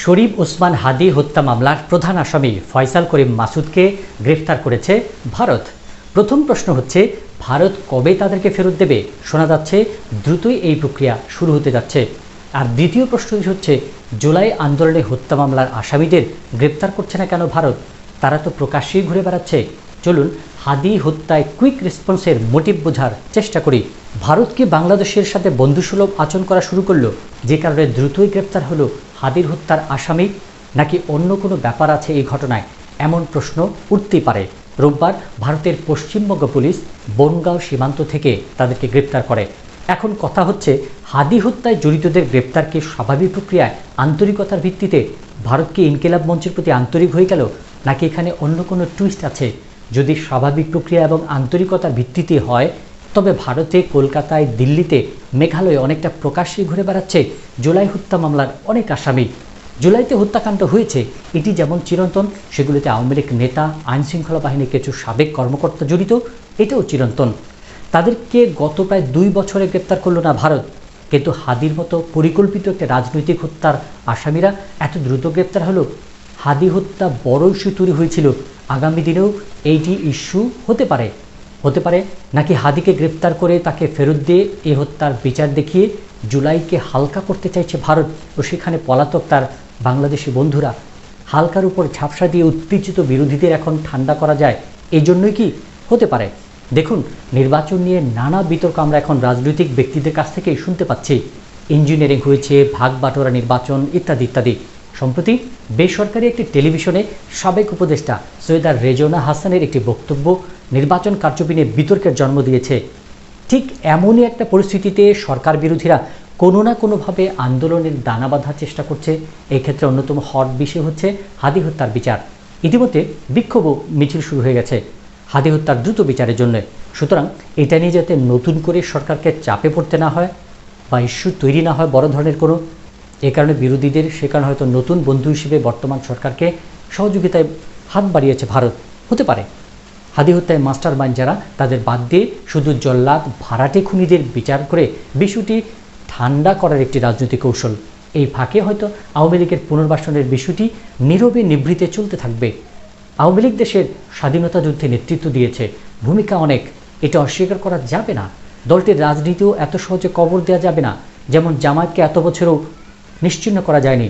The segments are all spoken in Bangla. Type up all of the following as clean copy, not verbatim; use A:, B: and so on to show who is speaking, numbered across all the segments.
A: শরীফ ওসমান হাদি হত্যা মামলার প্রধান আসামি ফয়সাল করিম মাসুদকে গ্রেফতার করেছে ভারত। প্রথম প্রশ্ন হচ্ছে, ভারত কবে তাদেরকে ফেরত দেবে? শোনা যাচ্ছে দ্রুতই এই প্রক্রিয়া শুরু হতে যাচ্ছে। আর দ্বিতীয় প্রশ্নটি হচ্ছে, জুলাই আন্দোলনে হত্যা মামলার আসামিদের গ্রেপ্তার করছে না কেন ভারত? তারা তো প্রকাশ্যেই ঘুরে বেড়াচ্ছে। চলুন হাদি হত্যায় কুইক রেসপন্সের মোটিভ বোঝার চেষ্টা করি। ভারত কি বাংলাদেশের সাথে বন্ধুসুলভ আচরণ করা শুরু করলো, যে কারণে দ্রুতই গ্রেপ্তার হলো হাদির হত্যার আসামি? নাকি অন্য কোনো ব্যাপার আছে এই ঘটনায়? এমন প্রশ্ন উঠতেই পারে। রোববার ভারতের পশ্চিমবঙ্গ পুলিশ বনগাঁও সীমান্ত থেকে তাদেরকে গ্রেপ্তার করে। এখন কথা হচ্ছে, হাদি হত্যায় জড়িতদের গ্রেপ্তার কি স্বাভাবিক প্রক্রিয়ায় আন্তরিকতার ভিত্তিতে? ভারত কি ইনকিলাব মঞ্চের প্রতি আন্তরিক হয়ে গেল, নাকি এখানে অন্য কোনো টুইস্ট আছে? যদি স্বাভাবিক প্রক্রিয়া এবং আন্তরিকতার ভিত্তিতে হয়, তবে ভারতে, কলকাতায়, দিল্লিতে, মেঘালয়ে অনেকটা প্রকাশ্যে ঘুরে বেড়াচ্ছে জুলাই হত্যা মামলার অনেক আসামি। জুলাইতে হত্যাকাণ্ড হয়েছে, এটি যেমন চিরন্তন, সেগুলিতে আওয়ামী লীগ নেতা, আইনশৃঙ্খলা বাহিনীর কিছু সাবেক কর্মকর্তা জড়িত, এটাও চিরন্তন। তাদেরকে গত প্রায় 2 বছরে গ্রেপ্তার করল না ভারত, কিন্তু হাদির মতো পরিকল্পিত একটা রাজনৈতিক হত্যার আসামিরা এত দ্রুত গ্রেপ্তার হলো। হাদি হত্যা বড় ইস্যু তৈরি হয়েছিল, আগামী দিনেও এইটি ইস্যু হতে পারে। নাকি হাদিকে গ্রেপ্তার করে তাকে ফেরত দিয়ে এ হত্যার বিচার দেখিয়ে জুলাইকে হালকা করতে চাইছে ভারত, ও সেখানে পলাতক তার বাংলাদেশি বন্ধুরা? হালকার উপর ঝাপসা দিয়ে উত্তেজিত বিরোধীদের এখন ঠান্ডা করা যায়, এই জন্যই কি হতে পারে? দেখুন, নির্বাচন নিয়ে নানা বিতর্ক আমরা এখন রাজনৈতিক ব্যক্তিদের কাছ থেকেই শুনতে পাচ্ছি। ইঞ্জিনিয়ারিং হয়েছে, ভাগ বাটোয়ারা নির্বাচন, ইত্যাদি ইত্যাদি। সম্প্রতি বেসরকারি একটি টেলিভিশনে সাবেক উপদেষ্টা সৈয়দা রেজওয়ানা হাসানের একটি বক্তব্য নির্বাচন কারচুপি নিয়ে বিতর্কের জন্ম দিয়েছে। ঠিক এমনই একটা পরিস্থিতিতে সরকার বিরোধীরা কোনো না কোনোভাবে আন্দোলনের দানা বাঁধার চেষ্টা করছে। এক্ষেত্রে অন্যতম হট বিষয় হচ্ছে হাদি হত্যার বিচার। ইতিমধ্যে বিক্ষোভ মিছিল শুরু হয়ে গেছে হাদি হত্যার দ্রুত বিচারের জন্য। সুতরাং এটা নিয়ে যাতে নতুন করে সরকারকে চাপে পড়তে না হয় বা ইস্যু তৈরি না হয় বড় ধরনের কোনো, এ কারণে বিরোধীদের সে কারণে হয়তো নতুন বন্ধু হিসেবে বর্তমান সরকারকে সহযোগিতায় হাত বাড়িয়েছে ভারত। হতে পারে হাদি হত্যায় মাস্টার মাইন্ড যারা, তাদের বাদ দিয়ে শুধু জল্লাদ ভাড়াটে খুনিদের বিচার করে বিষয়টি ঠান্ডা করার একটি রাজনৈতিক কৌশল। এই ফাঁকে হয়তো আওয়ামী লীগের পুনর্বাসনের বিষয়টি নীরবে নিভৃতে চলতে থাকবে। আওয়ামী লীগ দেশের স্বাধীনতা যুদ্ধে নেতৃত্ব দিয়েছে, ভূমিকা অনেক, এটা অস্বীকার করা যাবে না। দলটির রাজনীতিও এত সহজে কবর দেওয়া যাবে না, যেমন জামায়াতকে এত বছরেও নিশ্চিহ্ন করা যায়নি।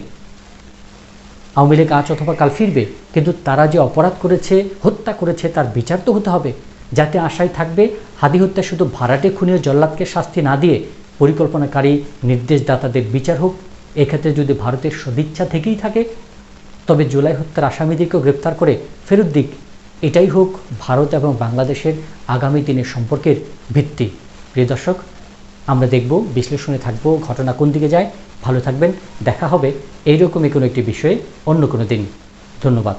A: আওয়ামী লীগ আজ অথবা কাল ফিরবে, কিন্তু তারা যে অপরাধ করেছে, হত্যা করেছে, তার বিচার তো হতে হবে। যাতে আশায় থাকবে হাদি হত্যা শুধু ভাড়াটে খুনি ও জল্লাদকে শাস্তি না দিয়ে পরিকল্পনাকারী নির্দেশদাতাদের বিচার হোক। এক্ষেত্রে যদি ভারতের সদিচ্ছা থেকেই থাকে, তবে জুলাই হত্যার আসামিদেরকেও গ্রেপ্তার করে ফেরত দিক। এটাই হোক ভারত এবং বাংলাদেশের আগামী দিনের সম্পর্কের ভিত্তি। প্রিয় দর্শক, আমরা দেখব, বিশ্লেষণে থাকবো ঘটনা কোন দিকে যায়। ভালো থাকবেন, দেখা হবে এইরকমই কোনো একটি বিষয়ে অন্য কোনো দিন। ধন্যবাদ।